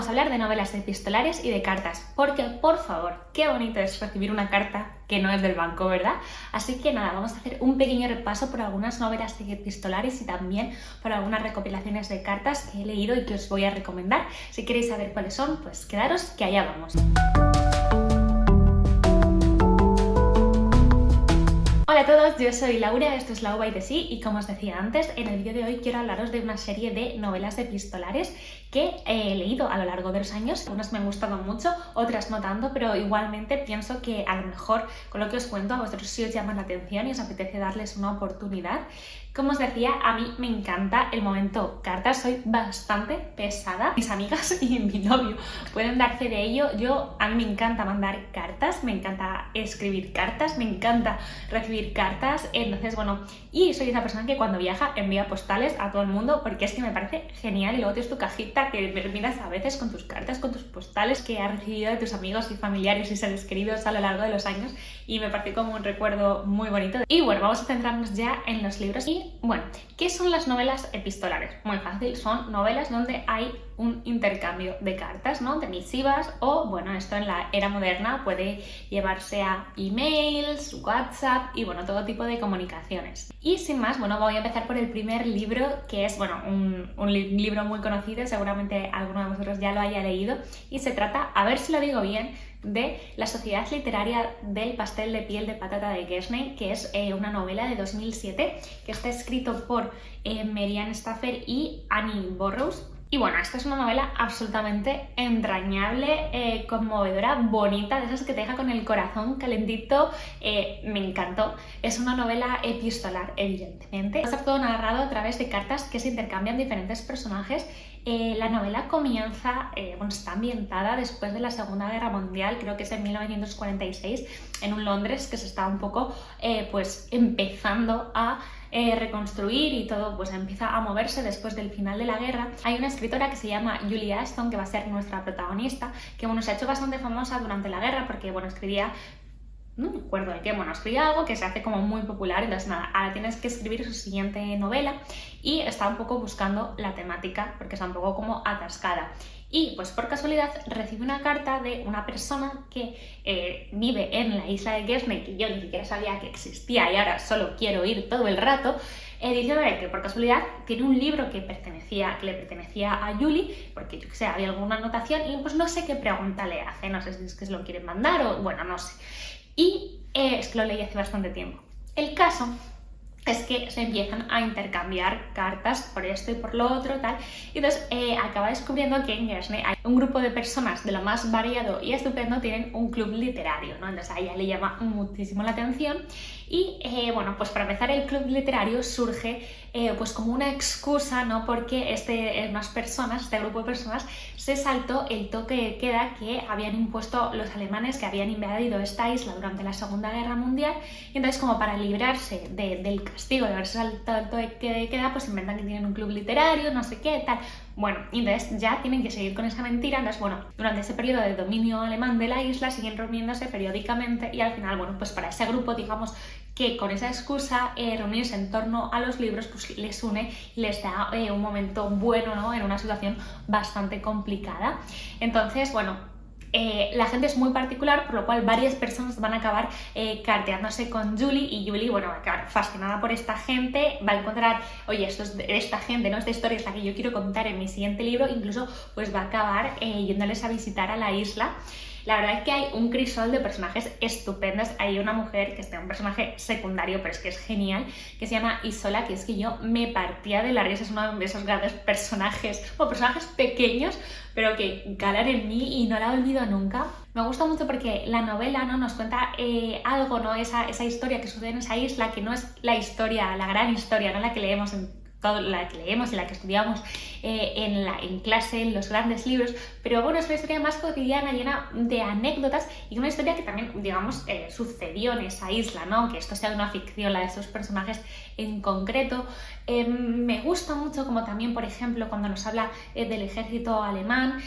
vamos a hablar de novelas epistolares y de cartas, porque por favor, qué bonito es recibir una carta que no es del banco, ¿verdad? Así que nada, vamos a hacer un pequeño repaso por algunas novelas epistolares y también por algunas recopilaciones de cartas que he leído y que os voy a recomendar. Si queréis saber cuáles son, pues quedaros que allá vamos. Hola a todos, yo soy Laura, esto es Lau by the Sea y como os decía antes, en el vídeo de hoy quiero hablaros de una serie de novelas epistolares que he leído a lo largo de los años. Algunas me han gustado mucho, otras no tanto, pero igualmente pienso que a lo mejor con lo que os cuento a vosotros sí os llama la atención y os apetece darles una oportunidad. Como os decía, a mí me encanta el momento cartas, soy bastante pesada. Mis amigas y mi novio pueden dar fe de ello. A mí me encanta mandar cartas, me encanta escribir cartas, me encanta recibir cartas. Entonces, bueno, y soy esa persona que cuando viaja envía postales a todo el mundo porque es que me parece genial y luego tienes tu cajita que miras a veces con tus cartas, con tus postales que has recibido de tus amigos y familiares y seres queridos a lo largo de los años y me parece como un recuerdo muy bonito. Y bueno, vamos a centrarnos ya en los libros. Y bueno, ¿qué son las novelas epistolares? Muy fácil, son novelas donde hay un intercambio de cartas, ¿no? De misivas o, bueno, esto en la era moderna puede llevarse a emails, WhatsApp y, bueno, todo tipo de comunicaciones. Y sin más, bueno, voy a empezar por el primer libro, que es, bueno, un libro muy conocido, seguramente alguno de vosotros ya lo haya leído, y se trata, a ver si lo digo bien, de La Sociedad Literaria del Pastel de Piel de Patata de Gershney, que es una novela de 2007 que está escrito por Marianne Stafford y Annie Burroughs. Y bueno, esta es una novela absolutamente entrañable, conmovedora, bonita, de esas que te deja con el corazón calentito. Me encantó. Es una novela epistolar, evidentemente. Está todo narrado a través de cartas que se intercambian diferentes personajes. La novela comienza, está ambientada después de la Segunda Guerra Mundial, creo que es en 1946, en un Londres que se está un poco empezando a reconstruir y todo pues empieza a moverse después del final de la guerra. Hay una escritora que se llama Julie Ashton, que va a ser nuestra protagonista, que bueno, se ha hecho bastante famosa durante la guerra porque bueno, escribía, no me acuerdo de qué, bueno, escribía algo que se hace como muy popular, entonces nada, ahora tienes que escribir su siguiente novela y está un poco buscando la temática porque está un poco como atascada. Y pues por casualidad recibe una carta de una persona que vive en la isla de Gershney, que yo ni siquiera sabía que existía y ahora solo quiero ir todo el rato, diciéndole que por casualidad tiene un libro que le pertenecía a Julie, porque yo que sé, había alguna anotación y pues no sé qué pregunta le hace, no sé si es que se lo quieren mandar o bueno, no sé. Y es que lo leí hace bastante tiempo. El caso es que se empiezan a intercambiar cartas por esto y por lo otro, tal. Y entonces acaba descubriendo que en Gershney hay un grupo de personas de lo más variado y estupendo, tienen un club literario, ¿no? Entonces a ella le llama muchísimo la atención. Y bueno, pues para empezar el club literario surge pues como una excusa, ¿no? Porque este grupo de personas se saltó el toque de queda que habían impuesto los alemanes que habían invadido esta isla durante la Segunda Guerra Mundial y entonces como para librarse del castigo de haberse saltado el toque de queda pues inventan que tienen un club literario, no sé qué, tal. Bueno, y entonces ya tienen que seguir con esa mentira, entonces bueno, durante ese periodo de dominio alemán de la isla siguen reuniéndose periódicamente y al final, bueno, pues para ese grupo, digamos que con esa excusa reunirse en torno a los libros pues les une y les da un momento bueno, ¿no? En una situación bastante complicada. Entonces, bueno, la gente es muy particular, por lo cual varias personas van a acabar carteándose con Julie y Julie, bueno, va a acabar fascinada por esta gente, va a encontrar, oye, esto es de esta gente, ¿no? Esta historia es la que yo quiero contar en mi siguiente libro, incluso pues va a acabar yéndoles a visitar a la isla. La verdad es que hay un crisol de personajes estupendos. Hay una mujer que es un personaje secundario, pero es que es genial, que se llama Isola, que es que yo me partía de la risa. Es uno de esos grandes personajes, bueno, personajes pequeños, pero que calan en mí y no la olvido nunca. Me gusta mucho porque la novela, ¿no? Nos cuenta algo, ¿no? Esa historia que sucede en esa isla, que no es la historia, la gran historia, ¿no? La que leemos la que leemos y la que estudiamos en clase, en los grandes libros, pero bueno, es una historia más cotidiana, llena de anécdotas y una historia que también, digamos, sucedió en esa isla, ¿no? Que esto sea una ficción, la de estos personajes en concreto. Me gusta mucho como también, por ejemplo, cuando nos habla del ejército alemán,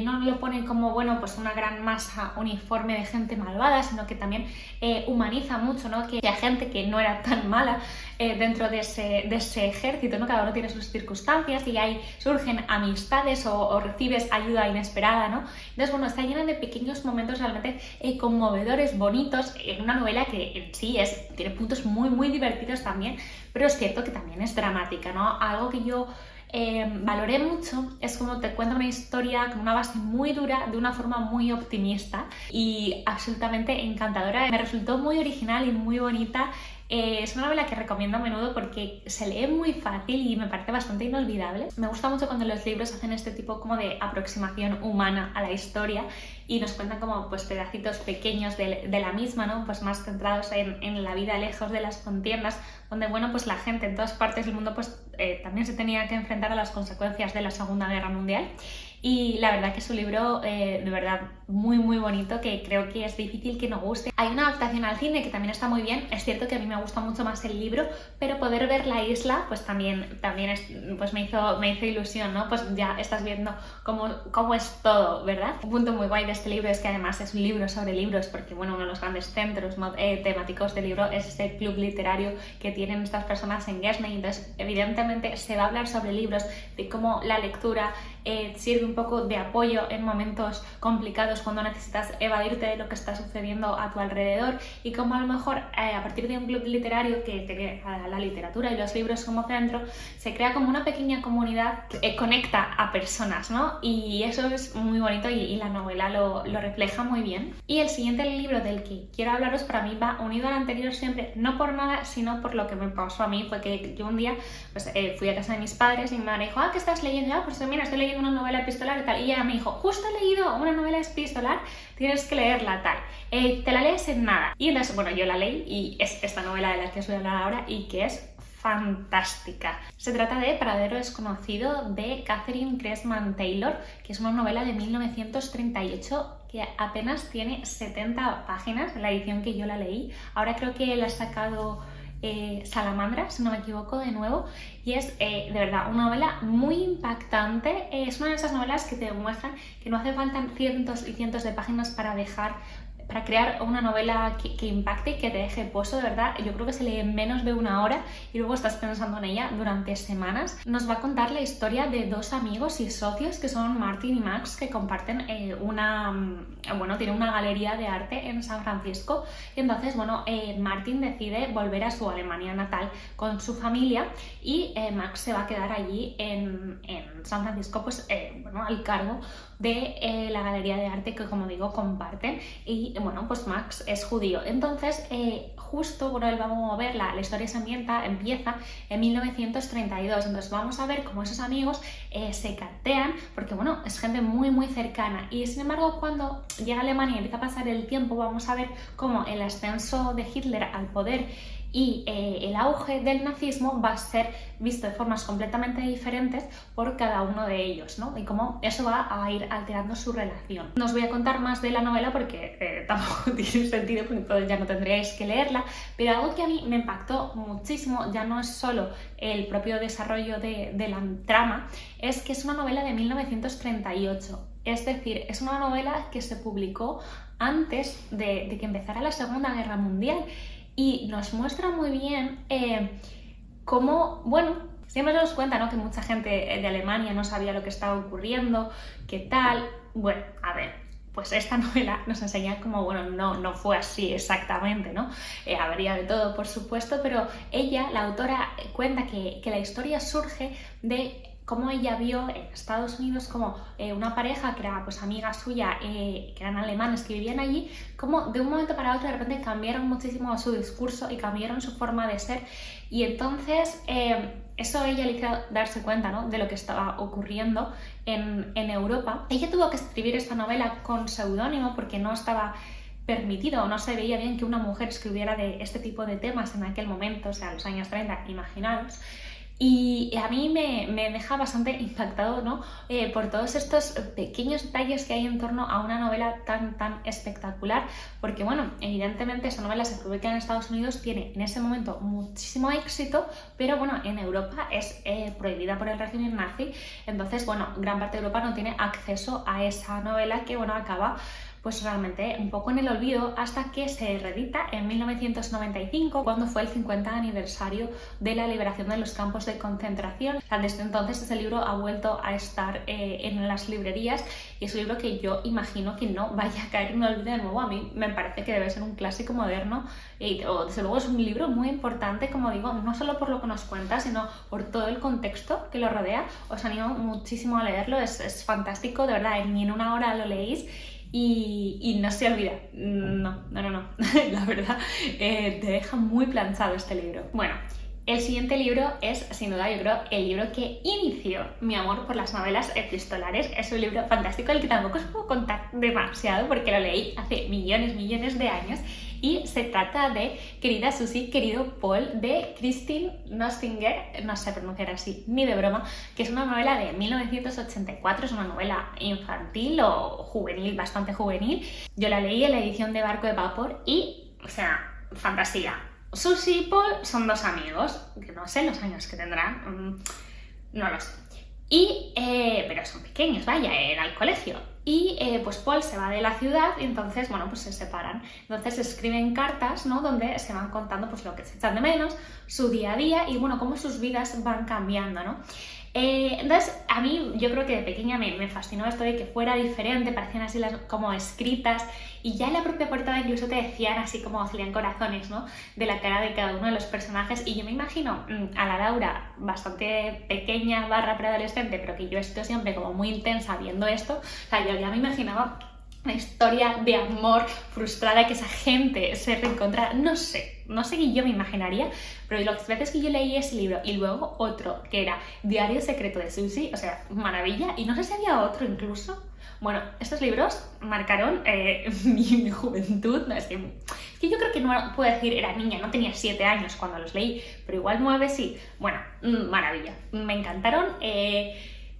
no lo pone como, bueno, pues una gran masa uniforme de gente malvada, sino que también humaniza mucho, ¿no? Que haya gente que no era tan mala dentro de ese ejército éxito, ¿no? Cada uno tiene sus circunstancias y ahí surgen amistades o recibes ayuda inesperada, ¿no? Entonces, bueno, está llena de pequeños momentos realmente conmovedores, bonitos, en una novela que en sí tiene puntos muy divertidos también, pero es cierto que también es dramática, ¿no? Algo que yo valoré mucho es como te cuenta una historia con una base muy dura de una forma muy optimista y absolutamente encantadora. Me resultó muy original y muy bonita. Es una novela que recomiendo a menudo porque se lee muy fácil y me parece bastante inolvidable. Me gusta mucho cuando los libros hacen este tipo como de aproximación humana a la historia y nos cuentan como pues pedacitos pequeños de la misma, ¿no? Pues más centrados en la vida lejos de las contiendas, donde bueno, pues la gente en todas partes del mundo pues también se tenía que enfrentar a las consecuencias de la Segunda Guerra Mundial. Y la verdad que es un libro de verdad muy bonito, que creo que es difícil que no guste. Hay una adaptación al cine que también está muy bien. Es cierto que a mí me gusta mucho más el libro, pero poder ver La Isla pues también pues me hizo ilusión, ¿no? Pues ya estás viendo cómo es todo, ¿verdad? Un punto muy guay de este libro es que además es un libro sobre libros, porque bueno, uno de los grandes centros temáticos del libro es este club literario que tienen estas personas en Guernsey. Entonces evidentemente se va a hablar sobre libros, de cómo la lectura sirve un poco de apoyo en momentos complicados cuando necesitas evadirte de lo que está sucediendo a tu alrededor, y cómo a lo mejor a partir de un club literario que tiene la literatura y los libros como centro, se crea como una pequeña comunidad que conecta a personas, ¿no? Y eso es muy bonito y la novela lo refleja muy bien. Y el siguiente libro del que quiero hablaros para mí va unido al anterior siempre, no por nada, sino por lo que me pasó a mí. Fue que yo un día pues, fui a casa de mis padres y mi madre dijo, ¿qué estás leyendo? Pues mira, estoy leyendo una novela epistolar y tal. Y ella me dijo, justo he leído una novela epistolar, tienes que leerla tal. Te la lees en nada. Y entonces, bueno, yo la leí y es esta novela de la que os voy a hablar ahora y que es fantástica. Se trata de Paradero Desconocido de Katherine Cressman Taylor, que es una novela de 1938 que apenas tiene 70 páginas, la edición que yo la leí. Ahora creo que la ha sacado Salamandra, si no me equivoco, de nuevo, y es de verdad una novela muy impactante. Es una de esas novelas que te demuestran que no hace falta cientos y cientos de páginas para crear una novela que impacte y que te deje puesto, de verdad. Yo creo que se lee en menos de una hora y luego estás pensando en ella durante semanas. Nos va a contar la historia de dos amigos y socios que son Martin y Max, que comparten tienen una galería de arte en San Francisco. Y entonces, Martin decide volver a su Alemania natal con su familia y Max se va a quedar allí en San Francisco, pues al cargo de la galería de arte que, como digo, comparten. Y pues Max es judío. Entonces, él va a mover, la historia empieza en 1932. Entonces vamos a ver cómo esos amigos se cartean, porque es gente muy cercana. Y sin embargo, cuando llega a Alemania y empieza a pasar el tiempo, vamos a ver cómo el ascenso de Hitler al poder y el auge del nazismo va a ser visto de formas completamente diferentes por cada uno de ellos, ¿no? Y cómo eso va a ir alterando su relación. No os voy a contar más de la novela porque tampoco tiene sentido, porque entonces ya no tendríais que leerla, pero algo que a mí me impactó muchísimo, ya no es solo el propio desarrollo de la trama, es que es una novela de 1938. Es decir, es una novela que se publicó antes de que empezara la Segunda Guerra Mundial. Y nos muestra muy bien cómo, siempre nos cuenta, ¿no?, que mucha gente de Alemania no sabía lo que estaba ocurriendo, qué tal. Bueno, a ver, pues esta novela nos enseña cómo, no fue así exactamente, ¿no? Habría de todo, por supuesto, pero ella, la autora, cuenta que la historia surge de cómo ella vio en Estados Unidos como una pareja que era pues amiga suya, que eran alemanes que vivían allí, como de un momento para otro de repente cambiaron muchísimo su discurso y cambiaron su forma de ser, y entonces eso ella le hizo darse cuenta, ¿no?, de lo que estaba ocurriendo en Europa. Ella tuvo que escribir esta novela con seudónimo porque no estaba permitido, no se veía bien que una mujer escribiera de este tipo de temas en aquel momento, o sea, los años 30, imaginaros. Y a mí me deja bastante impactado, ¿no?, por todos estos pequeños detalles que hay en torno a una novela tan espectacular, porque evidentemente esa novela se publica en Estados Unidos, tiene en ese momento muchísimo éxito, pero en Europa es prohibida por el régimen nazi. Entonces gran parte de Europa no tiene acceso a esa novela que acaba pues realmente un poco en el olvido hasta que se reedita en 1995, cuando fue el 50 aniversario de la liberación de los campos de concentración. Desde entonces ese libro ha vuelto a estar en las librerías y es un libro que yo imagino que no vaya a caer en el olvido de nuevo. A mí me parece que debe ser un clásico moderno o desde luego es un libro muy importante, como digo, no solo por lo que nos cuenta, sino por todo el contexto que lo rodea. Os animo muchísimo a leerlo, es fantástico, de verdad, ni en una hora lo leéis y no se olvida. No. La verdad, te deja muy planchado este libro. Bueno, el siguiente libro es, sin duda, yo creo, el libro que inició mi amor por las novelas epistolares. Es un libro fantástico, el que tampoco os puedo contar demasiado porque lo leí hace millones de años. Y se trata de Querida Susie, querido Paul, de Christine Nostinger, no sé pronunciar así ni de broma, que es una novela de 1984, es una novela infantil o juvenil, bastante juvenil. Yo la leí en la edición de Barco de Vapor y, o sea, fantasía. Susie y Paul son dos amigos, que no sé los años que tendrán, no lo sé. Pero son pequeños, vaya, era al colegio. Y pues Paul se va de la ciudad y entonces, bueno, pues se separan. Entonces escriben cartas, ¿no? Donde se van contando pues lo que se echan de menos, su día a día y, bueno, cómo sus vidas van cambiando, ¿no? Entonces, a mí, yo creo que de pequeña me fascinó esto de que fuera diferente, parecían así como escritas y ya en la propia portada incluso te decían así como salían corazones, ¿no? De la cara de cada uno de los personajes y yo me imagino a la Laura bastante pequeña / preadolescente, pero que yo estoy siempre como muy intensa viendo esto, o sea, yo ya me imaginaba una historia de amor frustrada, que esa gente se reencontrara, no sé qué yo me imaginaría, pero las veces que yo leí ese libro y luego otro que era Diario Secreto de Susie, o sea, maravilla, y no sé si había otro incluso. Bueno, estos libros marcaron mi juventud, no, es que yo creo que no puedo decir era niña, no tenía 7 años cuando los leí, pero igual 9 sí. Bueno, maravilla, me encantaron.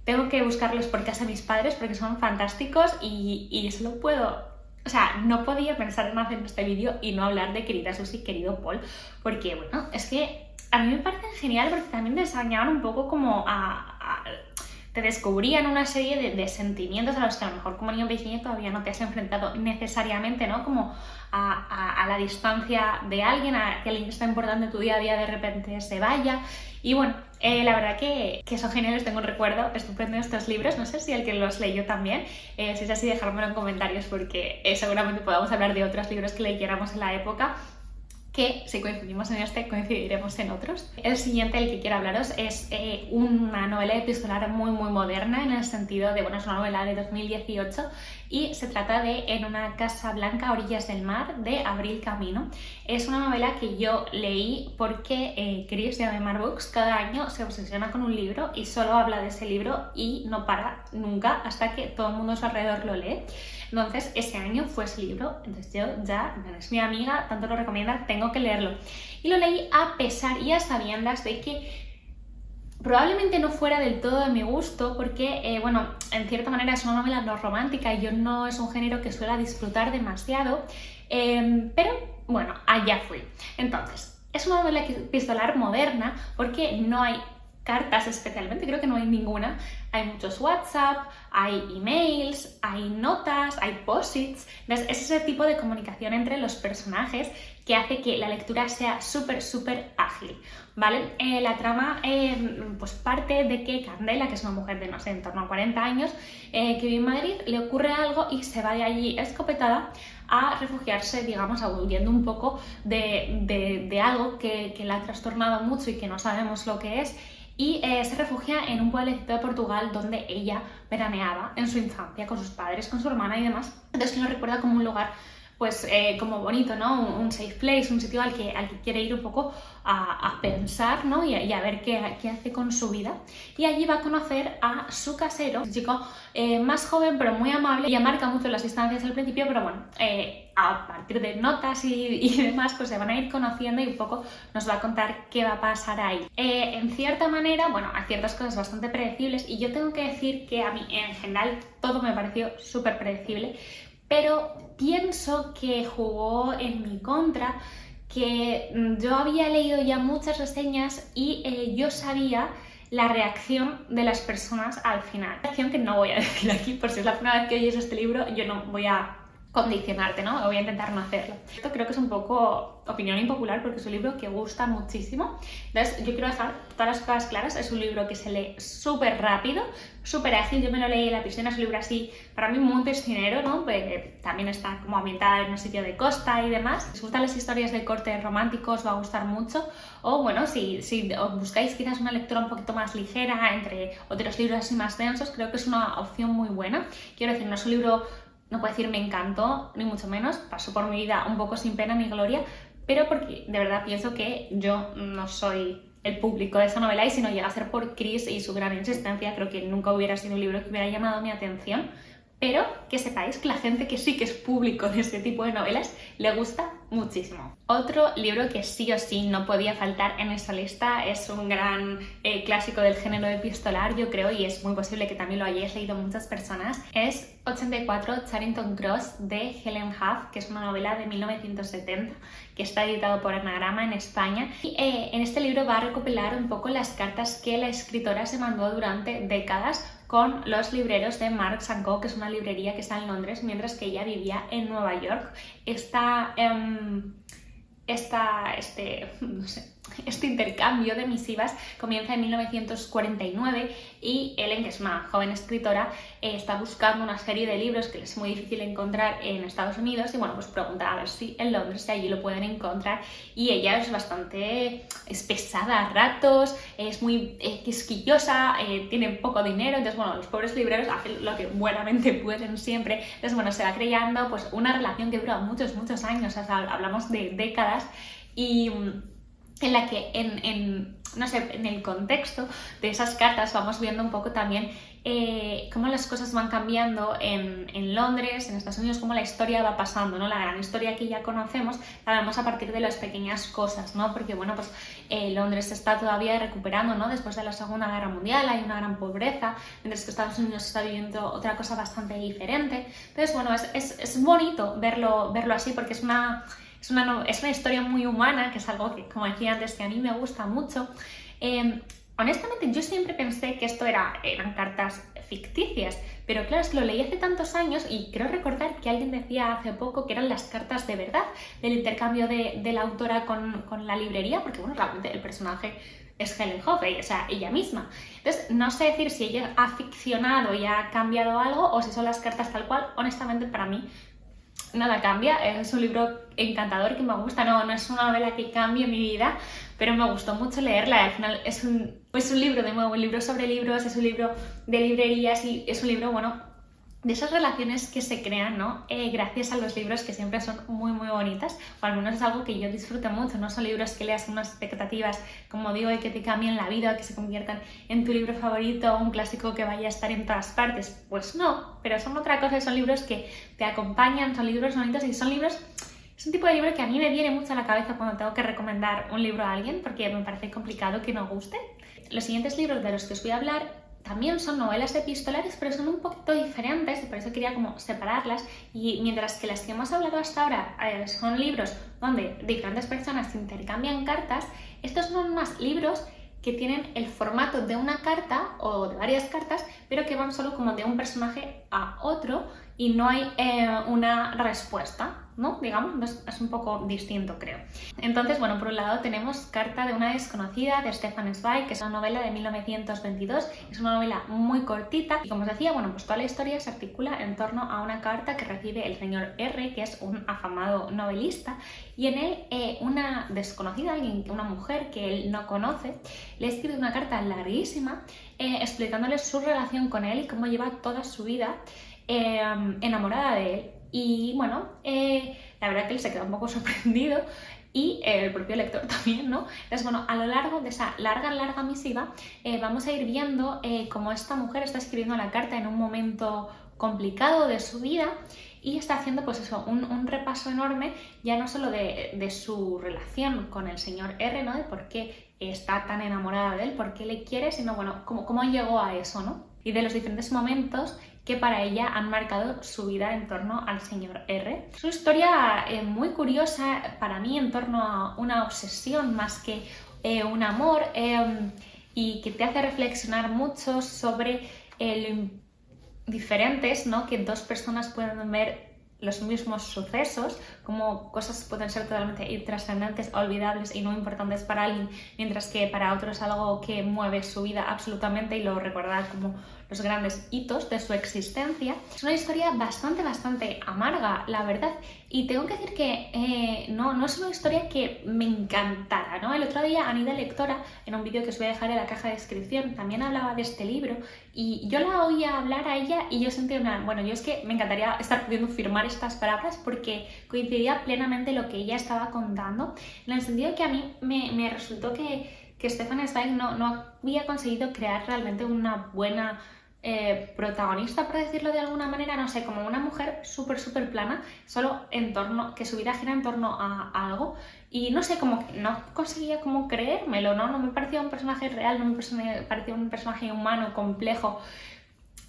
Tengo que buscarlos por casa de mis padres porque son fantásticos y solo puedo... O sea, no podía pensar en hacer este vídeo y no hablar de Querida Susie, querido Paul, porque, bueno, es que a mí me parecen genial porque también te enseñaban un poco como te descubrían una serie de sentimientos a los que a lo mejor como niño pequeño todavía no te has enfrentado necesariamente, ¿no? Como a la distancia de alguien, a que alguien que está importante en tu día a día de repente se vaya. Y bueno, la verdad que son geniales, tengo un recuerdo estupendo de estos libros, no sé si el que los leyó también, si es así dejármelo en comentarios porque seguramente podamos hablar de otros libros que leyéramos en la época, que si coincidimos en este, coincidiremos en otros. El siguiente, el que quiero hablaros, es una novela epistolar muy moderna en el sentido de, bueno, es una novela de 2018 y se trata de En una casa blanca a orillas del mar, de Abril Camino. Es una novela que yo leí porque Chris de Ademar Books cada año se obsesiona con un libro y solo habla de ese libro y no para nunca hasta que todo el mundo a su alrededor lo lee. Entonces, ese año fue ese libro, entonces yo ya, es mi amiga, tanto lo recomienda, tengo que leerlo. Y lo leí a pesar y a sabiendas de que probablemente no fuera del todo de mi gusto porque, bueno, en cierta manera es una novela no romántica y yo no es un género que suela disfrutar demasiado, pero bueno, allá fui. Entonces, es una novela epistolar moderna porque no hay cartas especialmente, creo que no hay ninguna. Hay muchos WhatsApp, hay emails, hay notas, hay post-its. Es ese tipo de comunicación entre los personajes que hace que la lectura sea súper ágil, ¿vale? La trama pues parte de que Candela, que es una mujer de, no sé, en torno a 40 años, que vive en Madrid, le ocurre algo y se va de allí escopetada a refugiarse, digamos, huyendo un poco de algo que la ha trastornado mucho y que no sabemos lo que es. Y se refugia en un pueblecito de Portugal donde ella veraneaba en su infancia con sus padres, con su hermana y demás. Entonces lo recuerda como un lugar pues como bonito, ¿no? Un safe place, un sitio al que quiere ir un poco a pensar, ¿no? Y a ver qué hace con su vida. Y allí va a conocer a su casero, un chico más joven pero muy amable. Ella marca mucho las distancias al principio, pero bueno, a partir de notas y demás, pues se van a ir conociendo y un poco nos va a contar qué va a pasar ahí. En cierta manera, bueno, hay ciertas cosas bastante predecibles y yo tengo que decir que a mí en general todo me pareció súper predecible, pero pienso que jugó en mi contra, que yo había leído ya muchas reseñas y yo sabía la reacción de las personas al final. Reacción que no voy a decir aquí, por si es la primera vez que oyes este libro, yo no voy a condicionarte, ¿no? Voy a intentar no hacerlo. Esto creo que es un poco opinión impopular porque es un libro que gusta muchísimo. Entonces, yo quiero dejar todas las cosas claras. Es un libro que se lee súper rápido, súper ágil. Yo me lo leí en la piscina, es un libro así, para mí muy piscinero, ¿no? Pues, también está como ambientada en un sitio de costa y demás. Si os gustan las historias de corte romántico, os va a gustar mucho. O bueno, si os buscáis quizás una lectura un poquito más ligera entre otros libros así más densos, creo que es una opción muy buena. Quiero decir, no es un libro... No puedo decir me encantó, ni mucho menos, pasó por mi vida un poco sin pena ni gloria, pero porque de verdad pienso que yo no soy el público de esa novela y si no llega a ser por Chris y su gran insistencia, creo que nunca hubiera sido un libro que hubiera llamado mi atención, pero que sepáis que la gente que sí que es público de este tipo de novelas le gusta muchísimo. Otro libro que sí o sí no podía faltar en esta lista es un gran clásico del género epistolar, yo creo, y es muy posible que también lo hayáis leído muchas personas, es 84 Charing Cross de Helen Huff, que es una novela de 1970 que está editado por Anagrama en España. Y en este libro va a recopilar un poco las cartas que la escritora se mandó durante décadas con los libreros de Marks & Co, que es una librería que está en Londres, mientras que ella vivía en Nueva York. Este intercambio de misivas comienza en 1949 y Ellen, que es una joven escritora, está buscando una serie de libros que es muy difícil encontrar en Estados Unidos y bueno, pues pregunta a ver si en Londres allí lo pueden encontrar y ella es pesada a ratos, es muy quisquillosa, tiene poco dinero, entonces bueno, los pobres libreros hacen lo que buenamente pueden siempre, entonces bueno, se va creando pues una relación que dura muchos años, o sea, hablamos de décadas y en la que no sé, en el contexto de esas cartas vamos viendo un poco también cómo las cosas van cambiando en Londres, en Estados Unidos, cómo la historia va pasando, ¿no? La gran historia que ya conocemos la vemos a partir de las pequeñas cosas, ¿no? Porque bueno, pues Londres se está todavía recuperando, ¿no? Después de la Segunda Guerra Mundial hay una gran pobreza, mientras que Estados Unidos está viviendo otra cosa bastante diferente. Entonces, bueno, es bonito verlo así porque es una historia muy humana, que es algo que, como decía antes, que a mí me gusta mucho. Honestamente, yo siempre pensé que esto eran cartas ficticias, pero claro, es que lo leí hace tantos años y creo recordar que alguien decía hace poco que eran las cartas de verdad del intercambio de la autora con la librería, porque bueno, realmente el personaje es Helen Huff, o sea, ella misma. Entonces, no sé decir si ella ha ficcionado y ha cambiado algo o si son las cartas tal cual. Honestamente, para mí nada cambia, es un libro encantador que me gusta, no es una novela que cambie mi vida, pero me gustó mucho leerla. Al final es un libro, de nuevo, un libro sobre libros, es un libro de librerías y es un libro, bueno, de esas relaciones que se crean, ¿no? Gracias a los libros que siempre son muy bonitas, o al menos es algo que yo disfruto mucho, no son libros que leas con unas expectativas, como digo, y que te cambien la vida, que se conviertan en tu libro favorito, un clásico que vaya a estar en todas partes. Pues no, pero son otra cosa, son libros que te acompañan, son libros bonitos y son libros... Es un tipo de libro que a mí me viene mucho a la cabeza cuando tengo que recomendar un libro a alguien, porque me parece complicado que no guste. Los siguientes libros de los que os voy a hablar también son novelas epistolares, pero son un poquito diferentes y por eso quería como separarlas. Y mientras que las que hemos hablado hasta ahora son libros donde diferentes personas intercambian cartas, estos son más libros que tienen el formato de una carta o de varias cartas, pero que van solo como de un personaje a otro y no hay una respuesta, ¿no? Digamos, es un poco distinto, creo. Entonces, bueno, por un lado tenemos Carta de una desconocida de Stefan Zweig, que es una novela de 1922, es una novela muy cortita y como os decía, bueno, pues toda la historia se articula en torno a una carta que recibe el señor R, que es un afamado novelista, y en él una desconocida, una mujer que él no conoce, le escribe una carta larguísima explicándole su relación con él y cómo lleva toda su vida enamorada de él. Y bueno, la verdad que él se queda un poco sorprendido y el propio lector también, ¿no? Entonces, bueno, a lo largo de esa larga misiva vamos a ir viendo cómo esta mujer está escribiendo la carta en un momento complicado de su vida y está haciendo pues eso, un repaso enorme ya no solo de su relación con el señor R, ¿no? De por qué está tan enamorada de él, por qué le quiere, sino bueno, cómo llegó a eso, ¿no? Y de los diferentes momentos que para ella han marcado su vida en torno al señor R. Es una historia muy curiosa para mí en torno a una obsesión más que un amor y que te hace reflexionar mucho sobre lo diferentes, ¿no? Que dos personas pueden ver los mismos sucesos, como cosas pueden ser totalmente intrascendentes, olvidables y no importantes para alguien, mientras que para otros es algo que mueve su vida absolutamente y lo recuerda como los grandes hitos de su existencia. Es una historia bastante amarga, la verdad, y tengo que decir que no es una historia que me encantara, ¿no? El otro día Anida Lectora, en un vídeo que os voy a dejar en la caja de descripción, también hablaba de este libro y yo la oía hablar a ella y yo sentía bueno, yo es que me encantaría estar pudiendo firmar estas palabras porque coincidía plenamente lo que ella estaba contando, en el sentido que a mí me resultó que Stefan Zweig no había conseguido crear realmente una buena protagonista, por decirlo de alguna manera, no sé, como una mujer súper plana, solo que su vida gira en torno a algo, y no sé, como que no conseguía como creérmelo, ¿no? No me parecía un personaje real, no me parecía un personaje humano, complejo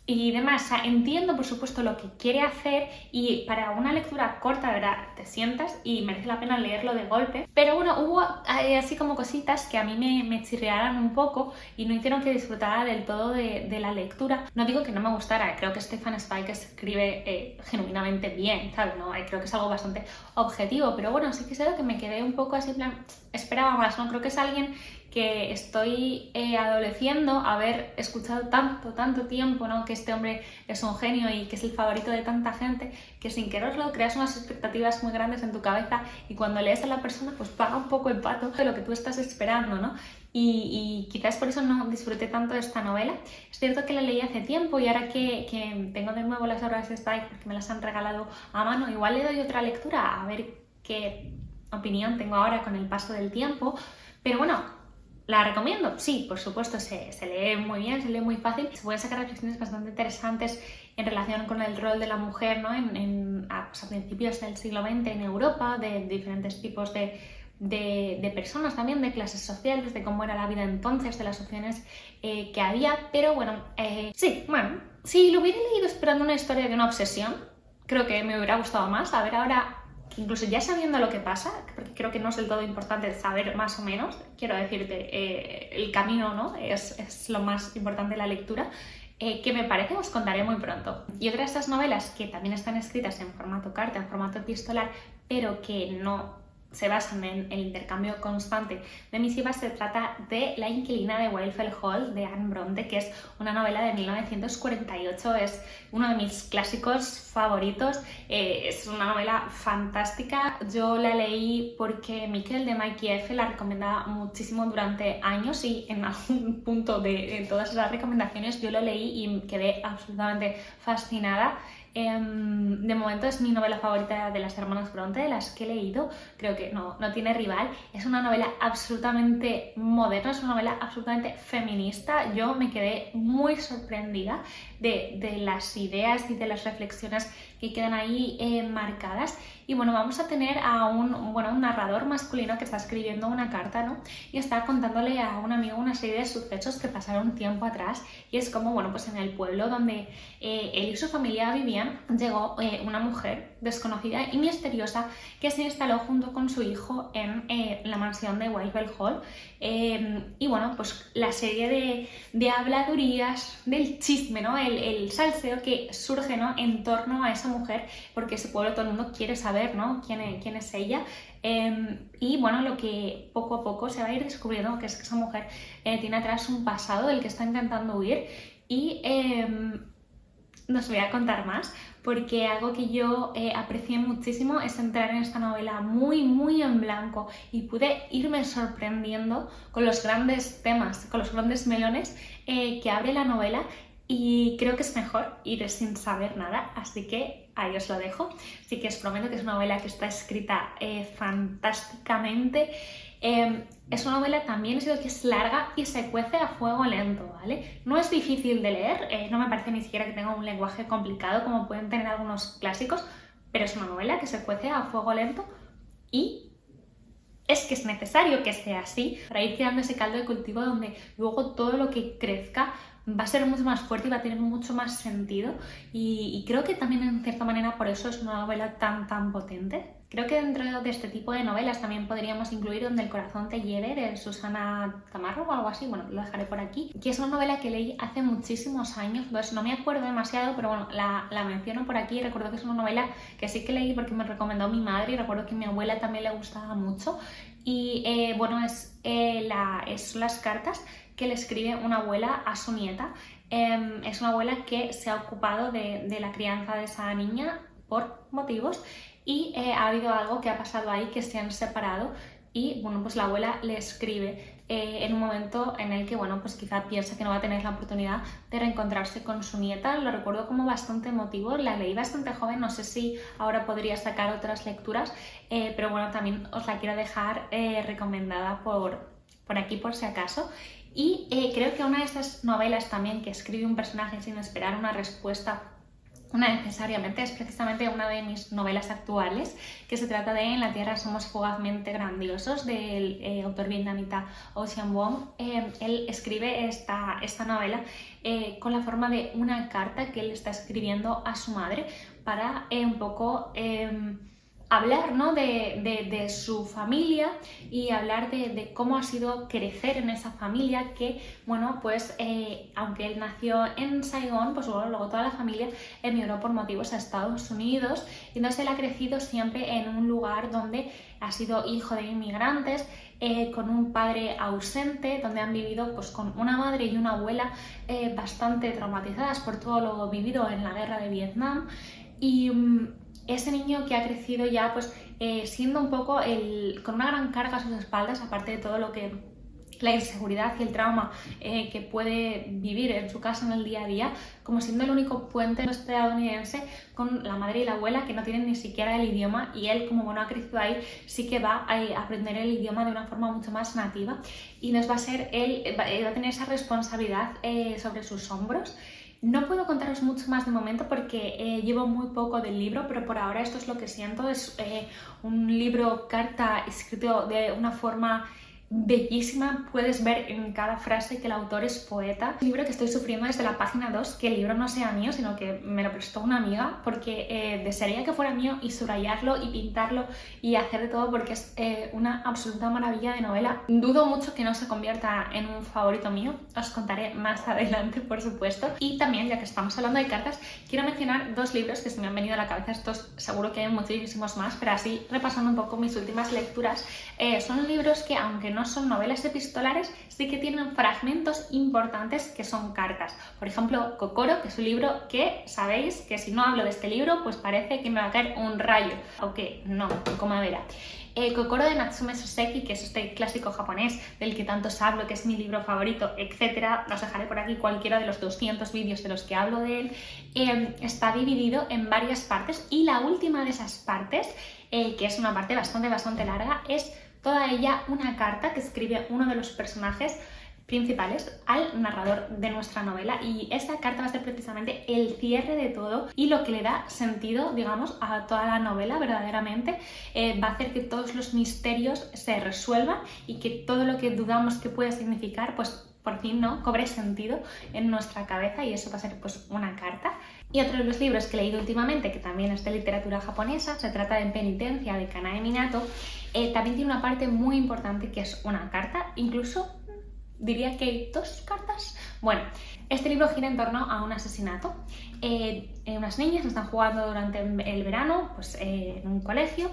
y demás. O sea, entiendo por supuesto lo que quiere hacer y para una lectura corta, de verdad, te sientas y merece la pena leerlo de golpe, pero bueno, hubo así como cositas que a mí me chirriaran un poco y no hicieron que disfrutara del todo de la lectura. No digo que no me gustara, creo que Stefan Zweig escribe genuinamente bien, ¿sabes? ¿No? Creo que es algo bastante objetivo, pero bueno, sí que sé que me quedé un poco así en plan, esperaba más, ¿no? Creo que es alguien que estoy adoleciendo haber escuchado tanto tiempo, ¿no? Que este hombre es un genio y que es el favorito de tanta gente, que sin quererlo creas unas expectativas muy grandes en tu cabeza y cuando lees a la persona pues paga un poco el pato de lo que tú estás esperando, ¿no? Y quizás por eso no disfruté tanto de esta novela. Es cierto que la leí hace tiempo y ahora que tengo de nuevo las obras de Zweig porque me las han regalado a mano, igual le doy otra lectura a ver qué opinión tengo ahora con el paso del tiempo, pero bueno, ¿la recomiendo? Sí, por supuesto, se lee muy bien, se lee muy fácil. Se pueden sacar reflexiones bastante interesantes en relación con el rol de la mujer, ¿no? A principios del siglo XX en Europa, de diferentes tipos de personas también, de clases sociales, de cómo era la vida entonces, de las opciones que había. Pero bueno, si lo hubiera leído esperando una historia de una obsesión, creo que me hubiera gustado más. A ver ahora, incluso ya sabiendo lo que pasa, porque creo que no es del todo importante saber más o menos, quiero decirte, el camino, ¿no? Es lo más importante de la lectura, que me parece os contaré muy pronto. Y otra de estas novelas que también están escritas en formato carta, en formato epistolar, pero que no se basan en el intercambio constante de misivas, se trata de La inquilina de Wildfell Hall de Anne Bronte, que es una novela de 1948, es uno de mis clásicos favoritos, es una novela fantástica. Yo la leí porque Miquel de Mikey F la recomendaba muchísimo durante años y en algún punto de todas esas recomendaciones yo lo leí y quedé absolutamente fascinada. De momento es mi novela favorita de las hermanas Bronte, de las que he leído, creo que no tiene rival. Es una novela absolutamente moderna, es una novela absolutamente feminista. Yo me quedé muy sorprendida de las ideas y de las reflexiones que quedan ahí marcadas. Y bueno, vamos a tener a un narrador masculino que está escribiendo una carta, ¿no? Y está contándole a un amigo una serie de sucesos que pasaron tiempo atrás, y es como, bueno, pues en el pueblo donde él y su familia vivían, llegó una mujer desconocida y misteriosa que se instaló junto con su hijo en la mansión de Wildfell Hall. Y bueno, pues la serie de habladurías, del chisme, ¿no? El salseo que surge, ¿no? En torno a esa mujer, porque ese pueblo todo el mundo quiere saber, ¿no? quién es ella. Y bueno, lo que poco a poco se va a ir descubriendo, que es que esa mujer tiene atrás un pasado del que está intentando huir, y no os voy a contar más porque algo que yo aprecié muchísimo es entrar en esta novela muy en blanco y pude irme sorprendiendo con los grandes temas, con los grandes melones que abre la novela, y creo que es mejor ir sin saber nada, así que ahí os lo dejo. Así que os prometo que es una novela que está escrita fantásticamente. Es una novela también, es que es larga y se cuece a fuego lento, ¿vale? No es difícil de leer, no me parece ni siquiera que tenga un lenguaje complicado como pueden tener algunos clásicos, pero es una novela que se cuece a fuego lento y es que es necesario que sea así para ir creando ese caldo de cultivo donde luego todo lo que crezca va a ser mucho más fuerte y va a tener mucho más sentido y creo que también en cierta manera por eso es una novela tan potente. Creo que dentro de este tipo de novelas también podríamos incluir Donde el corazón te lleve, de Susana Camargo o algo así, bueno, lo dejaré por aquí, que es una novela que leí hace muchísimos años, entonces no me acuerdo demasiado, pero bueno, la menciono por aquí. Recuerdo que es una novela que sí que leí porque me recomendó mi madre y recuerdo que a mi abuela también le gustaba mucho y bueno, son las cartas que le escribe una abuela a su nieta. Es una abuela que se ha ocupado de la crianza de esa niña por motivos y ha habido algo que ha pasado ahí, que se han separado y bueno, pues la abuela le escribe en un momento en el que bueno, pues quizá piensa que no va a tener la oportunidad de reencontrarse con su nieta. Lo recuerdo como bastante emotivo, la leí bastante joven, no sé si ahora podría sacar otras lecturas, pero bueno, también os la quiero dejar recomendada por aquí por si acaso. Y creo que una de estas novelas también que escribe un personaje sin esperar una respuesta necesariamente es precisamente una de mis novelas actuales, que se trata de En la Tierra somos fugazmente grandiosos, del autor vietnamita Ocean Vuong. Él escribe esta novela con la forma de una carta que él está escribiendo a su madre para un poco hablar, ¿no?, de su familia y hablar de cómo ha sido crecer en esa familia que, bueno, pues aunque él nació en Saigón, pues bueno, luego toda la familia emigró por motivos a Estados Unidos y entonces él ha crecido siempre en un lugar donde ha sido hijo de inmigrantes, con un padre ausente, donde han vivido pues con una madre y una abuela bastante traumatizadas por todo lo vivido en la guerra de Vietnam y ese niño que ha crecido ya pues siendo un poco con una gran carga a sus espaldas, aparte de todo lo que la inseguridad y el trauma que puede vivir en su casa en el día a día, como siendo el único puente estadounidense con la madre y la abuela que no tienen ni siquiera el idioma, y él, como bueno ha crecido ahí, sí que va a aprender el idioma de una forma mucho más nativa y nos va a ser él, va a tener esa responsabilidad sobre sus hombros. No puedo contaros mucho más de momento porque llevo muy poco del libro, pero por ahora esto es lo que siento. Es un libro carta escrito de una forma bellísima, puedes ver en cada frase que el autor es poeta. Un libro que estoy sufriendo desde la página 2, que el libro no sea mío, sino que me lo prestó una amiga, porque desearía que fuera mío y subrayarlo y pintarlo y hacer de todo porque es una absoluta maravilla de novela. Dudo mucho que no se convierta en un favorito mío, os contaré más adelante, por supuesto. Y también, ya que estamos hablando de cartas, quiero mencionar dos libros que se me han venido a la cabeza. Estos seguro que hay muchísimos más, pero así repasando un poco mis últimas lecturas, son libros que, aunque no son novelas epistolares, sí que tienen fragmentos importantes que son cartas. Por ejemplo, Kokoro, que es un libro que sabéis que si no hablo de este libro, pues parece que me va a caer un rayo, aunque no, como verá. Kokoro de Natsume Soseki, que es este clásico japonés del que tanto os hablo, que es mi libro favorito, etc. Os dejaré por aquí cualquiera de los 200 vídeos de los que hablo de él. Está dividido en varias partes y la última de esas partes, que es una parte bastante larga, es toda ella una carta que escribe uno de los personajes principales al narrador de nuestra novela, y esta carta va a ser precisamente el cierre de todo y lo que le da sentido, digamos, a toda la novela verdaderamente. Va a hacer que todos los misterios se resuelvan y que todo lo que dudamos que puede significar, pues por fin no cobre sentido en nuestra cabeza, y eso va a ser pues una carta. Y otro de los libros que he leído últimamente, que también es de literatura japonesa, se trata de Penitencia de Kanae Minato. También tiene una parte muy importante que es una carta, incluso diría que hay dos cartas. Bueno, este libro gira en torno a un asesinato. Unas niñas están jugando durante el verano pues, en un colegio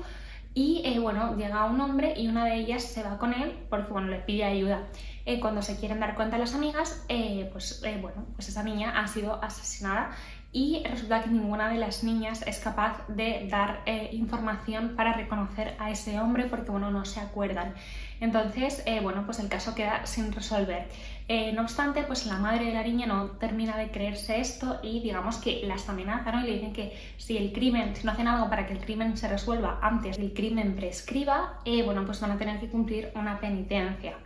y bueno, llega un hombre y una de ellas se va con él porque bueno, le pide ayuda. Cuando se quieren dar cuenta las amigas, bueno, pues esa niña ha sido asesinada y resulta que ninguna de las niñas es capaz de dar información para reconocer a ese hombre porque bueno, no se acuerdan. Entonces, bueno, pues el caso queda sin resolver. No obstante, pues la madre de la niña no termina de creerse esto y digamos que las amenazan, ¿no? Y le dicen que si no hacen algo para que el crimen se resuelva antes del crimen prescriba, bueno, pues van a tener que cumplir una penitencia.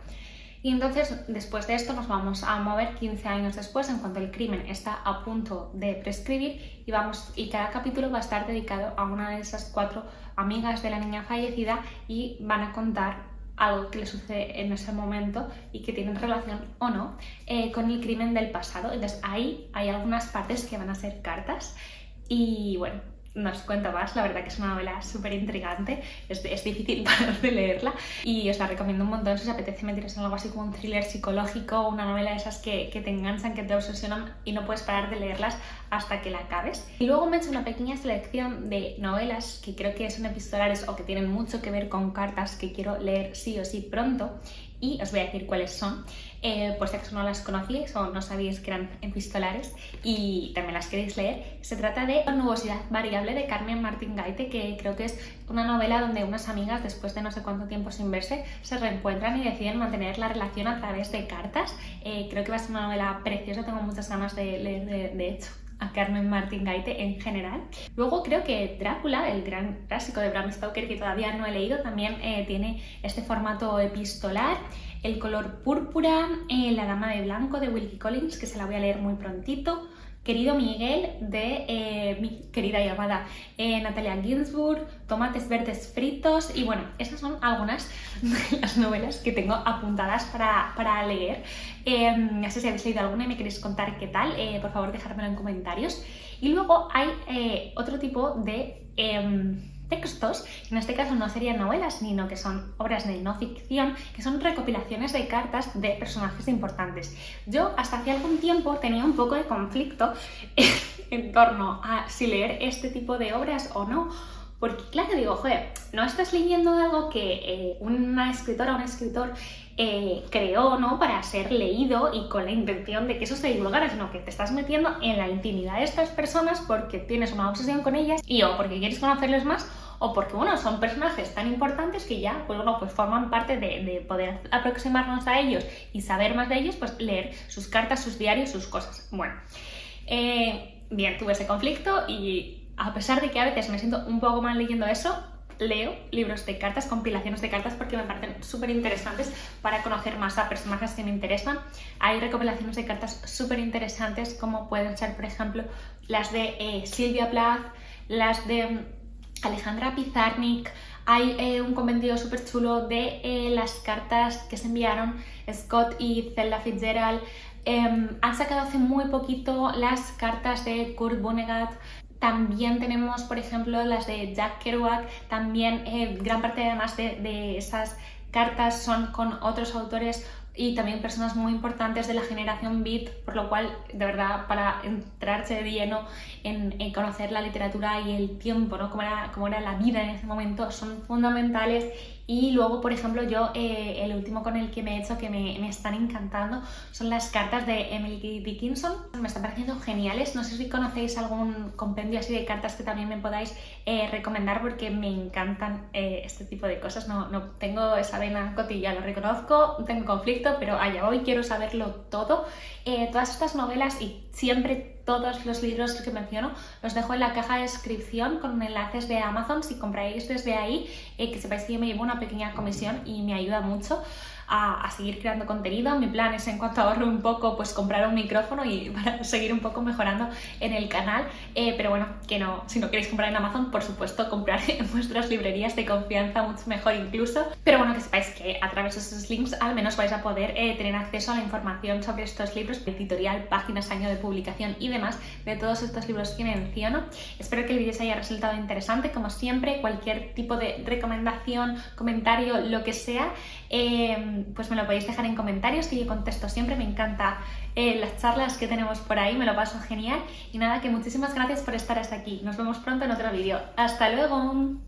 Y entonces, después de esto, nos vamos a mover 15 años después, en cuanto el crimen está a punto de prescribir, y cada capítulo va a estar dedicado a una de esas 4 amigas de la niña fallecida y van a contar algo que le sucede en ese momento y que tienen relación o no con el crimen del pasado. Entonces ahí hay algunas partes que van a ser cartas y bueno, no os cuento más, la verdad que es una novela súper intrigante, es difícil parar de leerla y os la recomiendo un montón si os apetece meteros en algo así como un thriller psicológico, una novela de esas que te enganchan, que te obsesionan y no puedes parar de leerlas hasta que la acabes. Y luego me he hecho una pequeña selección de novelas que creo que son epistolares o que tienen mucho que ver con cartas que quiero leer sí o sí pronto y os voy a decir cuáles son, por si acaso no las conocíais o no sabíais que eran epistolares y también las queréis leer. Se trata de Nubosidad variable de Carmen Martín Gaite, que creo que es una novela donde unas amigas, después de no sé cuánto tiempo sin verse, se reencuentran y deciden mantener la relación a través de cartas. Creo que va a ser una novela preciosa, tengo muchas ganas de leer de hecho a Carmen Martín Gaite en general. Luego creo que Drácula, el gran clásico de Bram Stoker que todavía no he leído, también tiene este formato epistolar. El color púrpura, La dama de blanco de Wilkie Collins, que se la voy a leer muy prontito. Querido Miguel de mi querida y amada Natalia Ginzburg, Tomates verdes fritos y bueno, esas son algunas de las novelas que tengo apuntadas para leer. No sé si habéis leído alguna y me queréis contar qué tal, por favor dejármelo en comentarios. Y luego hay otro tipo de textos, en este caso no serían novelas, sino que son obras de no ficción, que son recopilaciones de cartas de personajes importantes. Yo hasta hace algún tiempo tenía un poco de conflicto en torno a si leer este tipo de obras o no, porque claro, digo, joder, no estás leyendo algo que una escritora o un escritor creó, ¿no?, para ser leído y con la intención de que eso se divulgara, sino que te estás metiendo en la intimidad de estas personas porque tienes una obsesión con ellas y o porque quieres conocerles más o porque, bueno, son personajes tan importantes que ya, pues bueno, pues forman parte de poder aproximarnos a ellos y saber más de ellos, pues leer sus cartas, sus diarios, sus cosas. Bueno, bien, tuve ese conflicto y a pesar de que a veces me siento un poco mal leyendo eso, leo libros de cartas, compilaciones de cartas, porque me parecen súper interesantes para conocer más a personajes que me interesan. Hay recopilaciones de cartas súper interesantes como pueden ser, por ejemplo, las de Silvia Plath, las de Alejandra Pizarnik. Hay un compendio súper chulo de las cartas que se enviaron Scott y Zelda Fitzgerald. Han sacado hace muy poquito las cartas de Kurt Vonnegut. También tenemos, por ejemplo, las de Jack Kerouac. También gran parte además de esas cartas son con otros autores y también personas muy importantes de la generación Beat, por lo cual, de verdad, para entrarse de lleno en conocer la literatura y el tiempo, ¿no?, cómo era la vida en ese momento, son fundamentales. Y luego, por ejemplo, yo el último con el que me he hecho que me están encantando son las cartas de Emily Dickinson. Me están pareciendo geniales. No sé si conocéis algún compendio así de cartas que también me podáis recomendar, porque me encantan este tipo de cosas. No tengo esa vena cotilla, lo reconozco, tengo conflicto, pero allá voy, quiero saberlo todo. Todas estas novelas y siempre todos los libros que menciono los dejo en la caja de descripción con enlaces de Amazon si compráis desde ahí, que sepáis que yo me llevo una pequeña comisión y me ayuda mucho a seguir creando contenido. Mi plan es, en cuanto ahorro un poco, pues comprar un micrófono y para seguir un poco mejorando en el canal, pero bueno, que no, si no queréis comprar en Amazon, por supuesto, comprar en vuestras librerías de confianza, mucho mejor incluso. Pero bueno, que sepáis que a través de esos links al menos vais a poder tener acceso a la información sobre estos libros, editorial, páginas, año de publicación y demás de todos estos libros que menciono. Espero que el vídeo os haya resultado interesante. Como siempre, cualquier tipo de recomendación, comentario, lo que sea, pues me lo podéis dejar en comentarios, que yo contesto siempre. Me encanta las charlas que tenemos por ahí, me lo paso genial. Y nada, que muchísimas gracias por estar hasta aquí. Nos vemos pronto en otro vídeo. ¡Hasta luego!